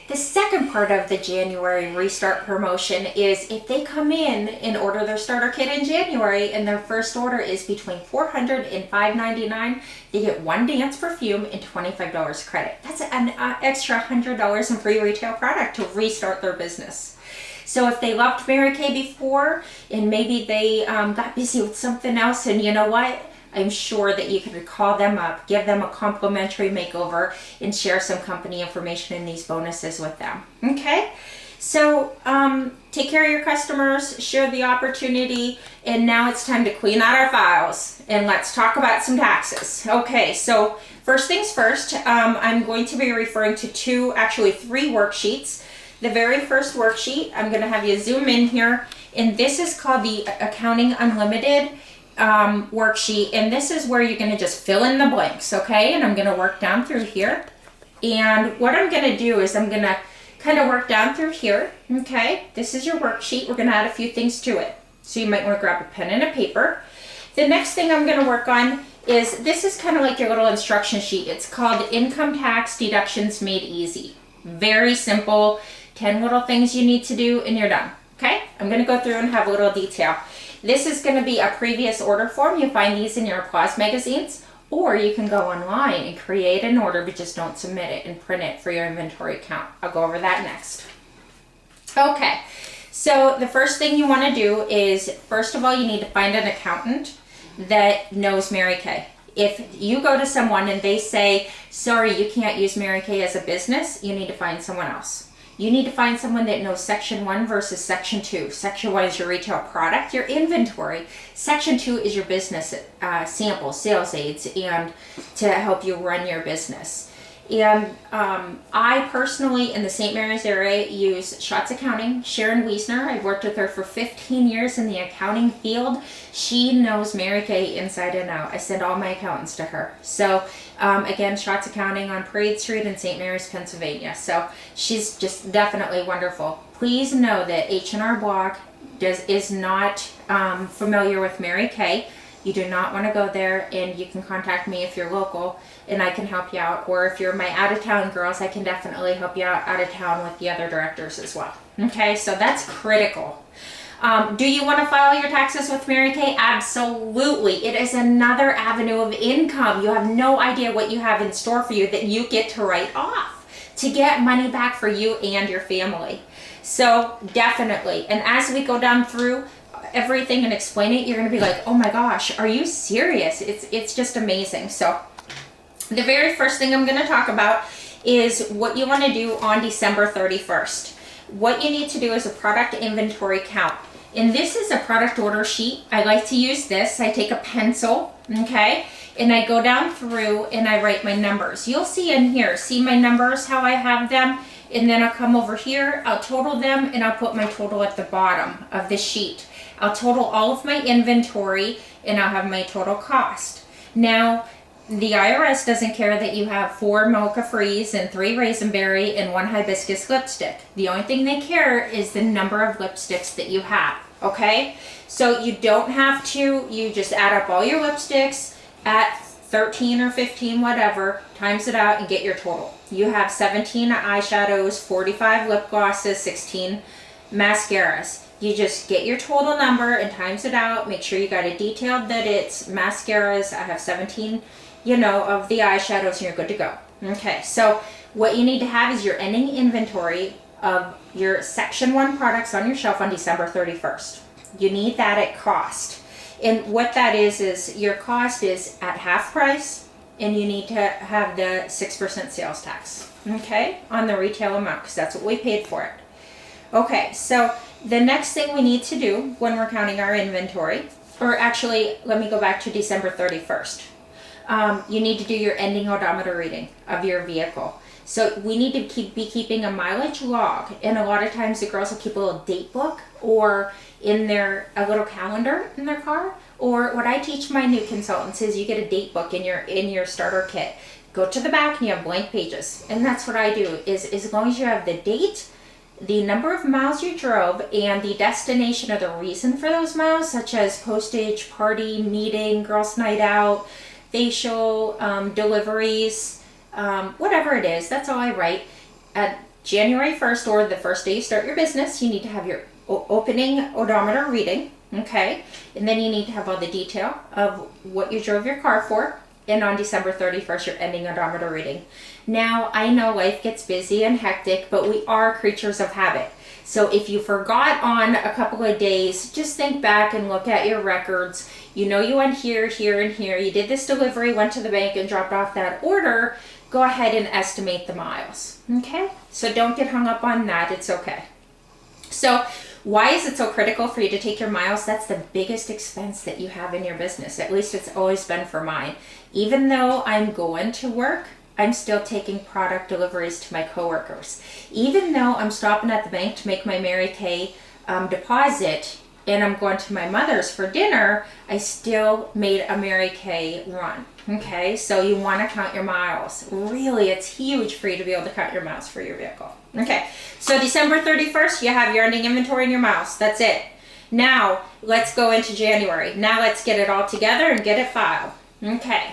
The second part of the January restart promotion is if they come in and order their starter kit in January and their first order is between $400 and $599, they get one dance perfume and $25 credit. That's an extra $100 in free retail product to restart their business. So if they loved Mary Kay before and maybe they got busy with something else, and you know what? I'm sure that you can call them up, give them a complimentary makeover, and share some company information and these bonuses with them. Okay? So take care of your customers, share the opportunity, and now it's time to clean out our files and let's talk about some taxes. Okay, so first things first, I'm going to be referring to three worksheets. The very first worksheet, I'm going to have you zoom in here, and this is called the Accounting Unlimited worksheet, and this is where you're going to just fill in the blanks. Okay, and I'm going to work down through here, and what I'm going to do is I'm going to kind of work down through here. Okay, this is your worksheet. We're going to add a few things to it, so you might want to grab a pen and a paper. The next thing I'm going to work on is this is kind of like your little instruction sheet. It's called Income Tax Deductions Made Easy. Very simple, 10 little things you need to do and you're done. Okay, I'm going to go through and have a little detail. This is going to be a previous order form. You find these in your Applause magazines, or you can go online and create an order, but just don't submit it and print it for your inventory count. I'll go over that next. Okay, so the first thing you want to do is, first of all, you need to find an accountant that knows Mary Kay. If you go to someone and they say, sorry, you can't use Mary Kay as a business, you need to find someone else. You need to find someone that knows Section 1 versus Section 2. Section 1 is your retail product, your inventory. Section 2 is your business samples, sales aids, and to help you run your business. And I personally, in the St. Mary's area, use Schatz Accounting. Sharon Wiesner, I've worked with her for 15 years in the accounting field. She knows Mary Kay inside and out. I send all my accountants to her. So again, Schatz Accounting on Parade Street in St. Mary's, Pennsylvania. So she's just definitely wonderful. Please know that H&R Block is not familiar with Mary Kay. You do not want to go there, and you can contact me if you're local and I can help you out. Or if you're my out-of-town girls, I can definitely help you out of town with the other directors as well. Okay, so that's critical. Do you want to file your taxes with Mary Kay? Absolutely. It is another avenue of income. You have no idea what you have in store for you that you get to write off to get money back for you and your family. So definitely. And as we go down through everything and explain it, you're going to be like, oh my gosh, are you serious? It's just amazing. So the very first thing I'm going to talk about is what you want to do on December 31st. What you need to do is a product inventory count. And this is a product order sheet. I like to use this. I take a pencil, okay, and I go down through and I write my numbers. You'll see in here, see my numbers, how I have them, and then I'll come over here, I'll total them, and I'll put my total at the bottom of the sheet. I'll total all of my inventory, and I'll have my total cost. Now, the IRS doesn't care that you have 4 Mocha Frees and 3 Raisin Berry and 1 Hibiscus lipstick. The only thing they care is the number of lipsticks that you have, okay? So you don't have to, you just add up all your lipsticks at 13 or 15, whatever, times it out and get your total. You have 17 eyeshadows, 45 lip glosses, 16 mascaras. You just get your total number and times it out. Make sure you got it detailed that it's mascaras. I have 17, of the eyeshadows, and you're good to go. Okay, so what you need to have is your ending inventory of your Section 1 products on your shelf on December 31st. You need that at cost. And what that is your cost is at half price, and you need to have the 6% sales tax, okay, on the retail amount, because that's what we paid for it. Okay, so the next thing we need to do when we're counting our inventory, or actually, let me go back to December 31st. You need to do your ending odometer reading of your vehicle. So we need to be keeping a mileage log, and a lot of times the girls will keep a little date book or a little calendar in their car. Or what I teach my new consultants is you get a date book in your starter kit. Go to the back and you have blank pages, and that's what I do. Is as long as you have the date, the number of miles you drove, and the destination or the reason for those miles, such as postage, party, meeting, girls' night out, facial, deliveries, whatever it is, that's all I write. January 1st, or the first day you start your business, you need to have your opening odometer reading, okay? And then you need to have all the detail of what you drove your car for. And on December 31st, your ending odometer reading. Now, I know life gets busy and hectic, but we are creatures of habit. So if you forgot on a couple of days, just think back and look at your records. You know you went here, here, and here. You did this delivery, went to the bank and dropped off that order. Go ahead and estimate the miles, okay? So don't get hung up on that. It's okay. So why is it so critical for you to take your miles? That's the biggest expense that you have in your business. At least it's always been for mine. Even though I'm going to work, I'm still taking product deliveries to my coworkers. Even though I'm stopping at the bank to make my Mary Kay deposit, and I'm going to my mother's for dinner, I still made a Mary Kay run. Okay, so you want to count your miles. Really, it's huge for you to be able to count your miles for your vehicle. Okay, so December 31st, you have your ending inventory and your miles. That's it. Now, let's go into January. Now let's get it all together and get it filed. Okay.